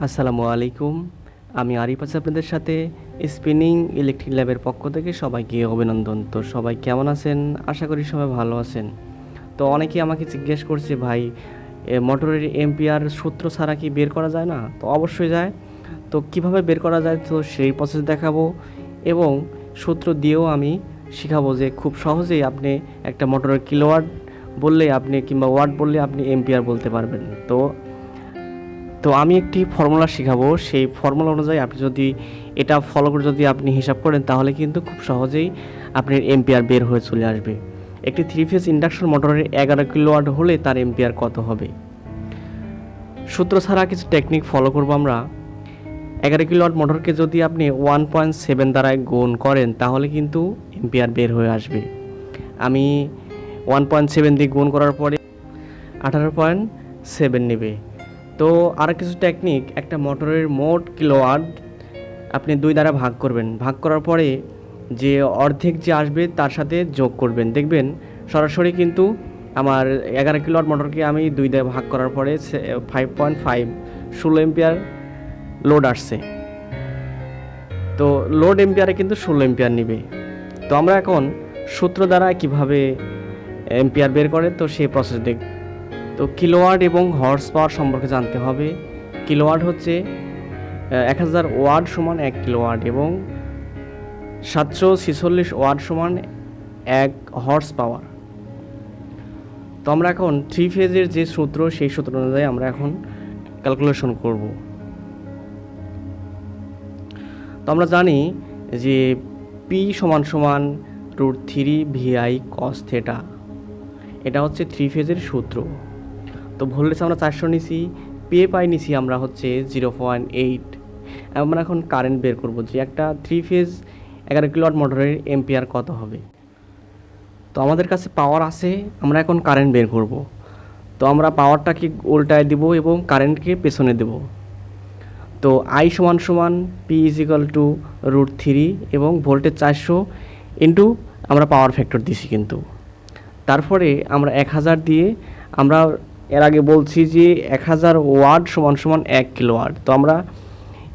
আসসালামু আলাইকুম। আমি আরিফ আছি আপনাদের সাথে স্পিনিং ইলেকট্রিক ল্যাবের পক্ষ থেকে সবাইকে অভিনন্দন। তো সবাই কেমন আছেন? আশা করি সবাই ভালো আছেন। তো অনেকেই আমাকে জিজ্ঞেস করছে, ভাই মোটরের এম্পিয়ার সূত্র ছাড়া কি বের করা যায় না? তো অবশ্যই যায়। তো কিভাবে বের করা যায় তো সেই প্রসেস দেখাবো এবং সূত্র দিয়েও আমি শিখাবো যে খুব সহজেই আপনি একটা মোটরের কিলোওয়াট বললে আপনি কিংবা ওয়াট বললে আপনি এম্পিয়ার বলতে পারবেন। তো আমি একটি ফর্মুলা শেখাবো। সেই ফর্মুলা অনুযায়ী আপনি যদি এটা ফলো করে যদি আপনি হিসাব করেন তাহলে কিন্তু খুব সহজেই আপনার এম্পিয়ার বের হয়ে চলে আসবে। একটি 3 ফেজ ইন্ডাকশন মোটরের 11 কিলোওয়াট হলে তার এম্পিয়ার কত হবে? সূত্র ছাড়া কিছু টেকনিক ফলো করব আমরা। 11 কিলোওয়াট মোটরকে যদি আপনি 1.7 দ্বারায় গুণ করেন তাহলে কিন্তু এম্পিয়ার বের হয়ে আসবে। আমি 1.7 দিয়ে গুণ করার পরে 18.7 নেবে। তো আর কিছু টেকনিক, একটা মোটরের মোট কিলোওয়াট আপনি 2 দ্বারা ভাগ করবেন। ভাগ করার পরে যে অর্ধেক যে আসবে তার সাথে যোগ করবেন, দেখবেন সরাসরি কিন্তু আমার 11 কিলোওয়াট মোটরকে আমি 2 দিয়ে ভাগ করার পরে 5.5 16 এম্পিয়ার লোড আসছে। তো লোড এম্পিয়ারে কিন্তু 16 এম্পিয়ার নেবে। তো আমরা এখন সূত্র দ্বারা কিভাবে এম্পিয়ার বের করে তো সেই প্রসেস দেখব। তো কিলোওয়াট এবং হর্স পাওয়ার সম্পর্কে জানতে হবে। কিলোওয়াট হচ্ছে 1000 ওয়াট সমান 1 কিলোওয়াট এবং 746 ওয়াট সমান 1 হর্স পাওয়ার। তো আমরা এখন 3 ফেজের যে সূত্র সেই সূত্র অনুযায়ী আমরা এখন ক্যালকুলেশন করব। তো আমরা জানি যে পি সমান √3 VI cos থিটা, এটা হচ্ছে 3 ফেজের সূত্র। তো ভোল্টেজ আমরা 400 নিছি, পিএ নিছি আমরা হচ্ছে 0.8। আমরা এখন কারেন্ট বের করব যে একটা 3 ফেজ 11 কিলোওয়াট মোটরের এম্পিয়ার কত হবে। তো আমাদের কাছে পাওয়ার আছে, আমরা এখন কারেন্ট বের করব। তো আমরা পাওয়ারটাকে উল্টায় দিব এবং কারেন্টকে পেছনে দেব। তো আই সমান পি √3 এবং ভোল্টেজ 400 ইন্টু আমরা পাওয়ার ফ্যাক্টর দিছি কিন্তু। তারপরে আমরা 1000 দিয়ে, আমরা এর আগে বলছি যে 1000 ওয়াট সমান 1 কিলোওয়াট। তো আমরা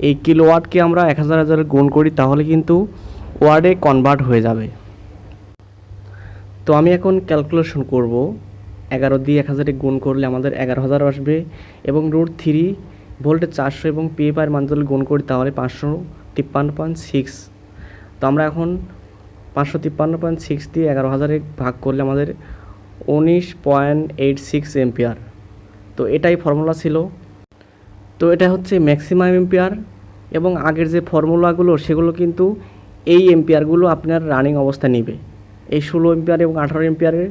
এই কিলোওয়াটকে আমরা 1000 গুণ করি তাহলে কিন্তু ওয়ার্ডে কনভার্ট হয়ে যাবে। তো আমি এখন ক্যালকুলেশন করব। 11 দিয়ে 1000 গুণ করলে আমাদের 11000 আসবে এবং √3 ভোল্টেজ 400 এবং পিএর মান যদি গুণ করি তাহলে 553.6। তো আমরা এখন 553.6 দিয়ে 11000 ভাগ করলে আমাদের 19.86 এম্পিয়ার। তো এটাই ফর্মুলা ছিল। তো এটা হচ্ছে ম্যাক্সিমাম এম্পিয়ার এবং আগের যে ফর্মুলাগুলো সেগুলো কিন্তু এই এম্পিয়ারগুলো আপনার রানিং অবস্থা নিবে। এই 16 এম্পিয়ার এবং 18 এম্পিয়ারের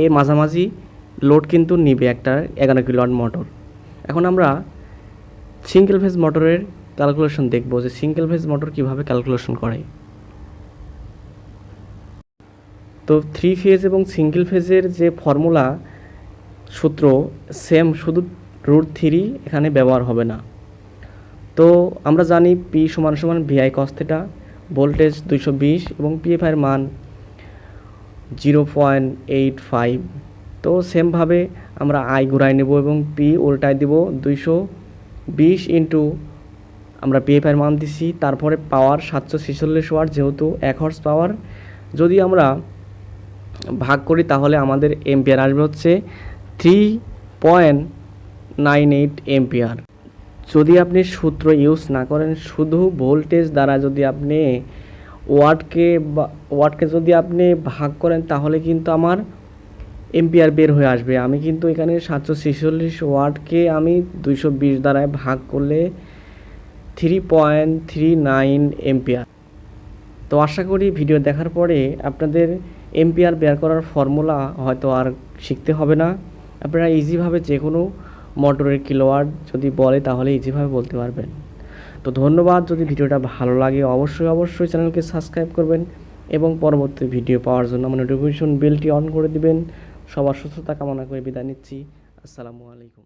এই মাঝামাঝি লোড কিন্তু নিবে একটা 11 কিলোওয়াট মোটর। এখন আমরা সিঙ্গেল ফেজ মোটরের ক্যালকুলেশন দেখব যে সিঙ্গেল ফেজ মোটর কিভাবে ক্যালকুলেশন করে। তো 3 ফেজ এবং সিঙ্গেল ফেজের যে ফর্মুলা সূত্র সেম, শুধু √3 এখানে ব্যবহার হবে না। তো আমরা জানি পি সমান VI cos থিটা, ভোল্টেজ 220 এবং পিএফআইয়ের মান 0.85। তো সেমভাবে আমরা আই ঘুরাই নেব এবং পি উল্টায় দেব 220 ইন্টু আমরা পিএফআইয়ের মান দিছি। তারপরে পাওয়ার 746 ওয়াট, যেহেতু 1 হর্স পাওয়ার যদি আমরা ভাগ করি তাহলে আমাদের এম্পিয়ার আসবে হচ্ছে 3.98 এম্পিয়ার। যদি আপনি সূত্র ইউজ না করেন, শুধু ভোল্টেজ দ্বারা যদি আপনি ওয়াটকে যদি আপনি ভাগ করেন তাহলে কিন্তু আমার এম্পিয়ার বের হয়ে আসবে। আমি কিন্তু এখানে 746 ওয়াটকে আমি 220 দ্বারায় ভাগ করলে 3.39 এম্পিয়ার। তো আশা করি ভিডিও দেখার পরে আপনাদের এম্পিয়ার বের করার ফর্মুলা হয়তো আর শিখতে হবে না। আপনারা ইজিভাবে যে কোনো মোটরের কিলোওয়াট যদি বলে তাহলে ইজিভাবে বলতে পারবেন। তো ধন্যবাদ। যদি ভিডিওটা ভালো লাগে অবশ্যই চ্যানেলকে সাবস্ক্রাইব করবেন এবং পরবর্তী ভিডিও পাওয়ার জন্য আমার নোটিফিকেশন বেলটি অন করে দিবেন। সবার সুস্থতা কামনা করে বিদায় নিচ্ছি। আসসালামু আলাইকুম।